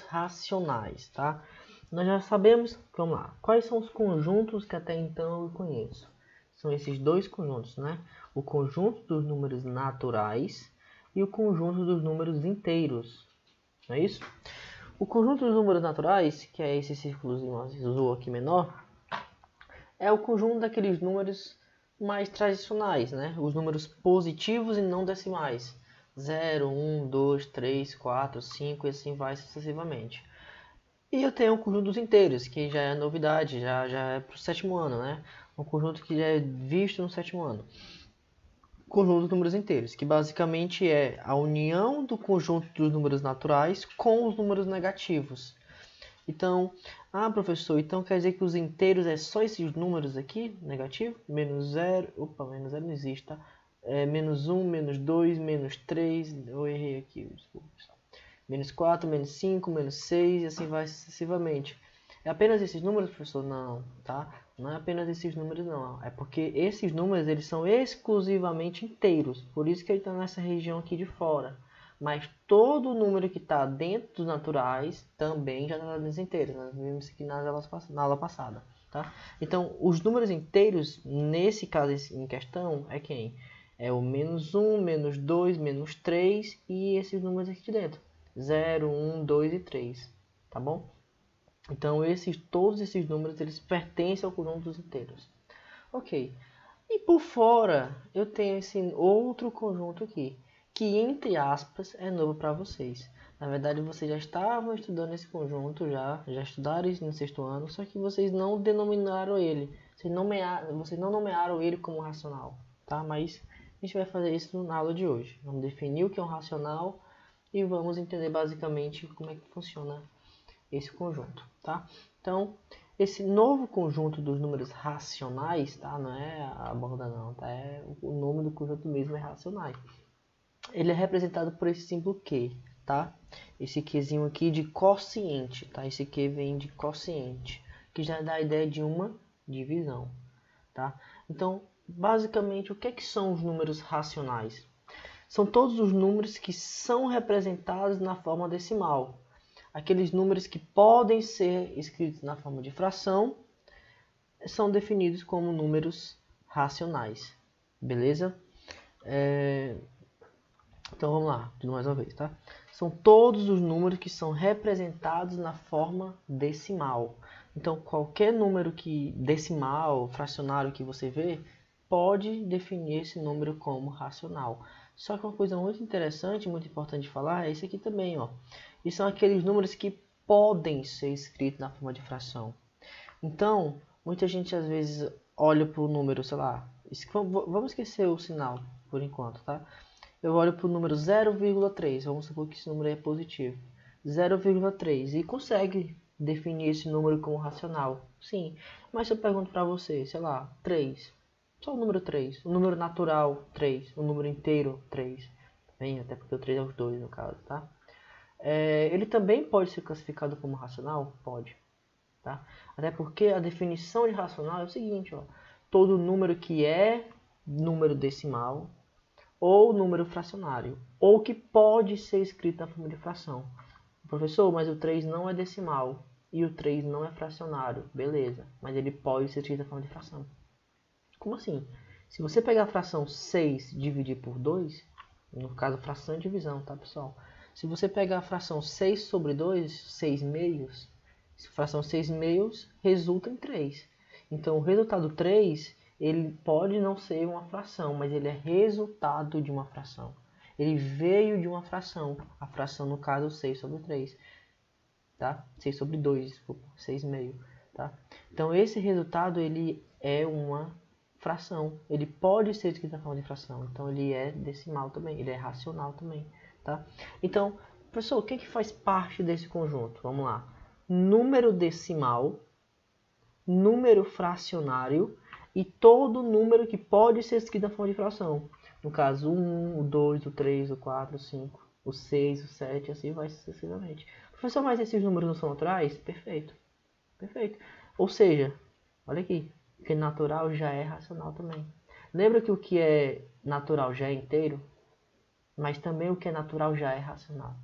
racionais, tá? Nós já sabemos, vamos lá, quais são os conjuntos que até então eu conheço. São esses dois conjuntos, né? O conjunto dos números naturais e o conjunto dos números inteiros, não é isso? O conjunto dos números naturais, que é esse círculozinho azul aqui menor, é o conjunto daqueles números mais tradicionais, né? Os números positivos e não decimais. 0, 1, 2, 3, 4, 5 e assim vai sucessivamente. E eu tenho o conjunto dos inteiros, que já é novidade, já é para o sétimo ano, né? Um conjunto que já é visto no sétimo ano. Conjunto de números inteiros, que basicamente é a união do conjunto dos números naturais com os números negativos. Então, professor, então quer dizer que os inteiros é só esses números aqui, negativo? Menos 0, menos 0 não existe, tá? Menos 1, menos 2, menos 3, eu errei aqui, desculpa, pessoal. Menos 4, menos 5, menos 6 e assim vai sucessivamente. É apenas esses números, professor? Não, tá? Não é apenas esses números, não. É porque esses números eles são exclusivamente inteiros. Por isso que ele está nessa região aqui de fora. Mas todo número que está dentro dos naturais também já está nos inteiros. Nós vimos isso aqui na aula passada. Tá? Então, os números inteiros, nesse caso em questão, é quem? É o menos 1, menos 2, menos 3 e esses números aqui de dentro. 0, 1, 2 e 3. Tá bom? Então, todos esses números eles pertencem ao conjunto dos inteiros. Ok. E por fora, eu tenho esse outro conjunto aqui, que entre aspas é novo para vocês. Na verdade, vocês já estavam estudando esse conjunto, já estudaram isso no sexto ano, só que vocês não denominaram ele. Vocês não nomearam ele como racional, tá? Mas a gente vai fazer isso na aula de hoje. Vamos definir o que é um racional e vamos entender basicamente como é que funciona esse conjunto, tá? Então, esse novo conjunto dos números racionais, tá? Não é a borda não, tá? O nome do conjunto mesmo é racionais. Ele é representado por esse símbolo Q, tá? Esse Qzinho aqui de quociente, tá? Esse Q vem de quociente, que já dá a ideia de uma divisão, tá? Então, basicamente, o que são os números racionais? São todos os números que são representados na forma decimal. Aqueles números que podem ser escritos na forma de fração são definidos como números racionais. Beleza? Então vamos lá, de mais uma vez, tá? São todos os números que são representados na forma decimal. Então qualquer número decimal, fracionário que você vê, pode definir esse número como racional. Só que uma coisa muito interessante, muito importante de falar, é esse aqui também, ó. E são aqueles números que podem ser escritos na forma de fração. Então, muita gente às vezes olha para o número, sei lá, vamos esquecer o sinal por enquanto, tá? Eu olho para o número 0,3, vamos supor que esse número é positivo. 0,3 e consegue definir esse número como racional. Sim, mas se eu pergunto para você, sei lá, 3, só o número 3, o número natural 3, o número inteiro 3, bem, até porque o 3 é os dois no caso, tá? Ele também pode ser classificado como racional? Pode. Tá? Até porque a definição de racional é o seguinte, ó, todo número que é número decimal ou número fracionário, ou que pode ser escrito na forma de fração. Professor, mas o 3 não é decimal e o 3 não é fracionário. Beleza, mas ele pode ser escrito na forma de fração. Como assim? Se você pegar a fração 6 e dividir por 2, no caso fração é divisão, tá pessoal? Se você pegar a fração 6 sobre 2, 6 meios, fração 6 meios resulta em 3. Então o resultado 3, ele pode não ser uma fração, mas ele é resultado de uma fração. Ele veio de uma fração, a fração no caso 6 sobre 3. Tá? 6 sobre 2, desculpa, 6 meio. Tá? Então esse resultado ele é uma fração. Ele pode ser escrito na forma de fração. Então ele é decimal também, ele é racional também. Tá? Então, professor, o que faz parte desse conjunto? Vamos lá. Número decimal, número fracionário e todo número que pode ser escrito na forma de fração. No caso, o 1, o 2, o 3, o 4, o 5, o 6, o 7, assim vai sucessivamente. Professor, mas esses números não são naturais? Perfeito. Perfeito. Ou seja, olha aqui, o que é natural já é racional também. Lembra que o que é natural já é inteiro? Mas também o que é natural já é racional.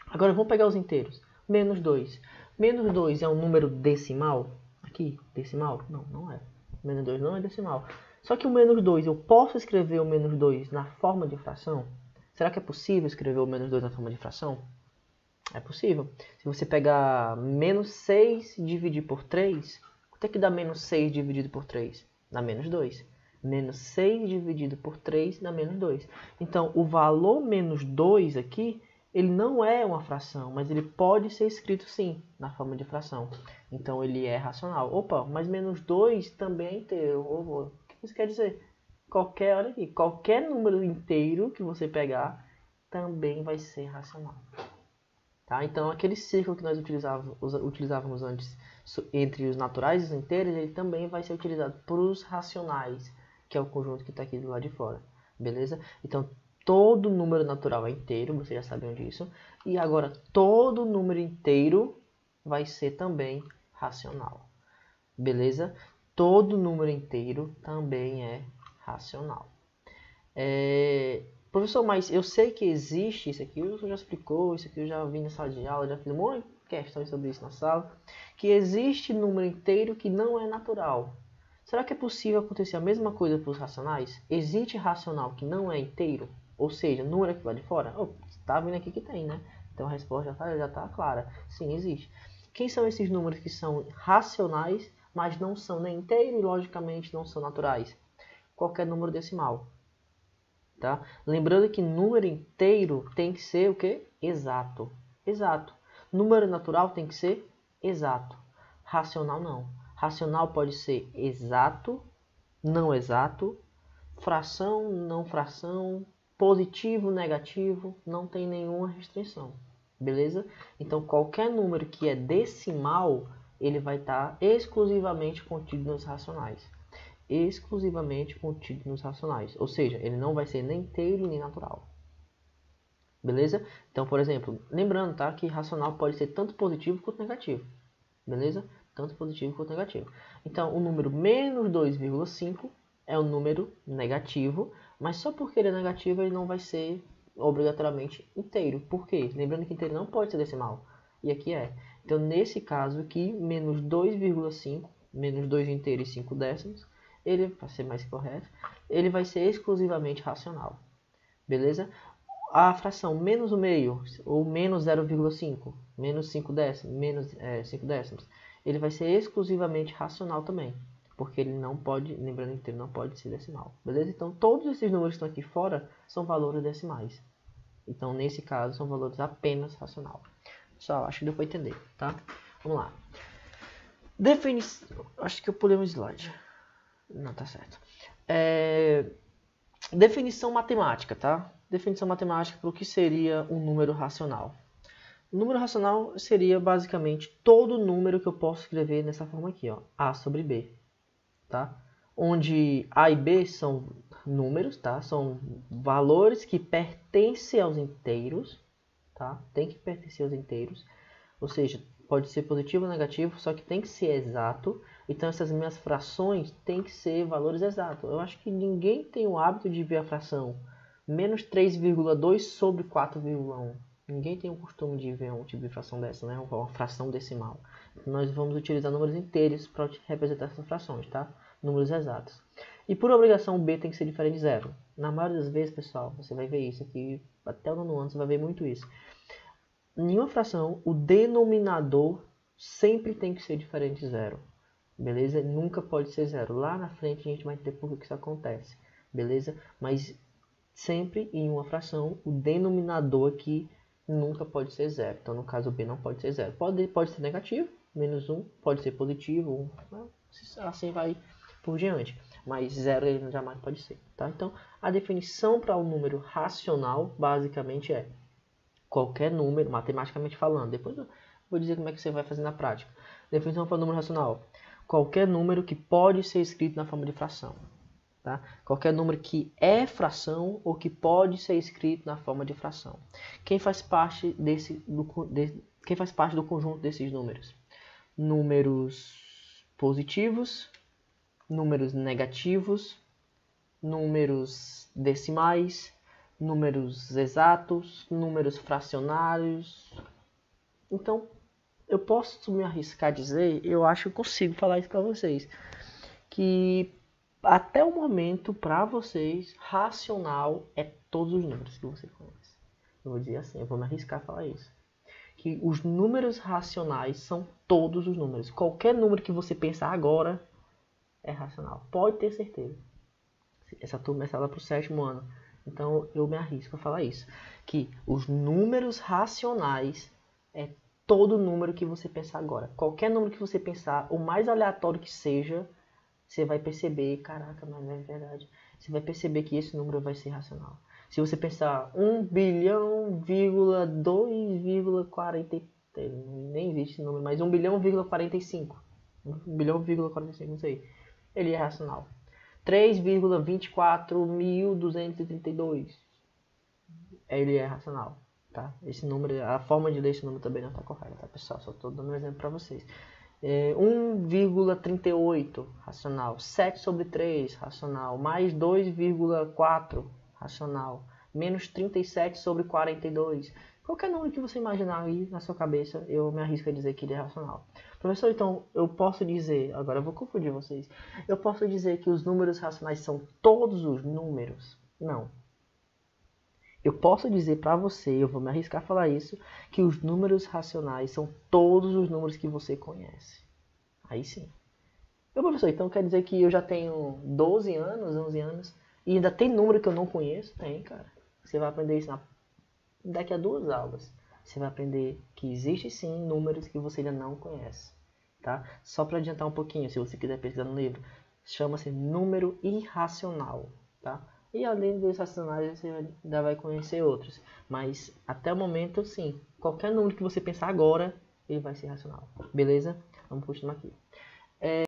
Agora vamos pegar os inteiros. Menos 2. Menos 2 é um número decimal? Aqui, decimal? Não, não é. Menos 2 não é decimal. Só que o menos 2, eu posso escrever o menos 2 na forma de fração? Será que é possível escrever o menos 2 na forma de fração? É possível. Se você pegar menos 6 e dividir por 3, quanto é que dá menos 6 dividido por 3? Dá menos 2. Menos 6 dividido por 3 dá menos 2. Então, o valor menos 2 aqui, ele não é uma fração, mas ele pode ser escrito sim, na forma de fração. Então, ele é racional. Opa, mas menos 2 também é inteiro. O que isso quer dizer? Olha aqui, qualquer número inteiro que você pegar também vai ser racional. Tá? Então, aquele círculo que nós utilizávamos antes entre os naturais e os inteiros, ele também vai ser utilizado para os racionais, que é o conjunto que está aqui do lado de fora. Beleza? Então, todo número natural é inteiro, vocês já sabiam disso. E agora, todo número inteiro vai ser também racional. Beleza? Todo número inteiro também é racional. Professor, mas eu sei que existe isso aqui, o senhor já explicou, isso aqui eu já vi na sala de aula, já fiz um monte de questões sobre isso na sala, que existe número inteiro que não é natural. Será que é possível acontecer a mesma coisa para os racionais? Existe racional que não é inteiro? Ou seja, número aqui lá de fora? Tá vendo aqui que tem, né? Então a resposta já tá clara. Sim, existe. Quem são esses números que são racionais, mas não são nem inteiro e logicamente não são naturais? Qualquer número decimal. Tá? Lembrando que número inteiro tem que ser o quê? Exato. Exato. Número natural tem que ser exato. Racional não. Racional pode ser exato, não exato, fração, não fração, positivo, negativo, não tem nenhuma restrição. Beleza? Então qualquer número que é decimal, ele vai estar exclusivamente contido nos racionais. Exclusivamente contido nos racionais. Ou seja, ele não vai ser nem inteiro nem natural. Beleza? Então, por exemplo, lembrando, tá, que racional pode ser tanto positivo quanto negativo. Beleza? Tanto positivo quanto negativo. Então, o número menos 2,5 é um número negativo, mas só porque ele é negativo, ele não vai ser obrigatoriamente inteiro. Por quê? Lembrando que inteiro não pode ser decimal. E aqui é. Então, nesse caso aqui, menos 2,5, menos 2 inteiro e 5 décimos, ele, para ser mais correto, ele vai ser exclusivamente racional. Beleza? A fração menos o meio, ou menos 0,5, menos 5 décimos, menos 5 décimos, ele vai ser exclusivamente racional também. Porque ele não pode, lembrando que inteiro não pode ser decimal. Beleza? Então, todos esses números que estão aqui fora são valores decimais. Então, nesse caso, são valores apenas racional. Pessoal, acho que deu para entender, tá? Vamos lá. Definição. Acho que eu pulei um slide. Não, tá certo. Definição matemática, tá? Definição matemática para o que seria um número racional. O número racional seria basicamente todo número que eu posso escrever nessa forma aqui, ó, A sobre B, tá? Onde A e B são números, tá? São valores que pertencem aos inteiros, tá? Tem que pertencer aos inteiros, ou seja, pode ser positivo ou negativo, só que tem que ser exato. Então essas minhas frações têm que ser valores exatos. Eu acho que ninguém tem o hábito de ver a fração menos 3,2 sobre 4,1. Ninguém tem o costume de ver um tipo de fração dessa, né? Uma fração decimal. Nós vamos utilizar números inteiros para representar essas frações, tá? Números exatos. E por obrigação, B tem que ser diferente de zero. Na maioria das vezes, pessoal, você vai ver isso aqui, até o nono ano você vai ver muito isso. Em nenhuma fração, o denominador sempre tem que ser diferente de zero. Beleza? Nunca pode ser zero. Lá na frente a gente vai entender por que isso acontece. Beleza? Mas sempre em uma fração, o denominador aqui nunca pode ser zero. Então, no caso, o B não pode ser zero. Pode ser negativo, menos 1. Pode ser positivo, 1. Assim vai por diante. Mas zero ele jamais pode ser. Tá? Então, a definição para o número racional, basicamente, é qualquer número, matematicamente falando. Depois eu vou dizer como é que você vai fazer na prática. Definição para o número racional. Qualquer número que pode ser escrito na forma de fração. Tá? Qualquer número que é fração ou que pode ser escrito na forma de fração. Quem faz parte do conjunto desses números? Números positivos, números negativos, números decimais, números exatos, números fracionários. Então, eu posso me arriscar a dizer, eu acho que eu consigo falar isso para vocês, que até o momento, para vocês, racional é todos os números que você conhece. Eu vou dizer assim, eu vou me arriscar a falar isso. Que os números racionais são todos os números. Qualquer número que você pensar agora é racional. Pode ter certeza. Essa turma é sala para o 7º ano. Então eu me arrisco a falar isso. Que os números racionais é todo número que você pensar agora. Qualquer número que você pensar, o mais aleatório que seja, você vai perceber, caraca, mas não é verdade. Você vai perceber que esse número vai ser racional. Se você pensar 1 bilhão, 2,40, nem existe esse número, mas 1 bilhão,45. 1 bilhão,45, não sei. Ele é racional. 3,24.232. Ele é racional, tá? Esse número, a forma de ler esse número também não está correta, tá, pessoal? Só estou dando um exemplo para vocês. 1,38, racional. 7 sobre 3, racional. Mais 2,4, racional. Menos 37 sobre 42. Qualquer número que você imaginar aí na sua cabeça, eu me arrisco a dizer que ele é racional. Professor, então, eu posso dizer, agora eu vou confundir vocês, eu posso dizer que os números racionais são todos os números? Não. Eu posso dizer para você, eu vou me arriscar a falar isso, que os números racionais são todos os números que você conhece. Aí sim. Meu professor, então quer dizer que eu já tenho 12 anos, 11 anos, e ainda tem número que eu não conheço? Tem, cara. Você vai aprender isso daqui a 2 aulas. Você vai aprender que existe sim números que você ainda não conhece. Tá? Só para adiantar um pouquinho, se você quiser pesquisar no livro, chama-se número irracional. Tá? E além dos racionais, você ainda vai conhecer outros. Mas até o momento, sim. Qualquer número que você pensar agora, ele vai ser racional. Beleza? Vamos continuar aqui.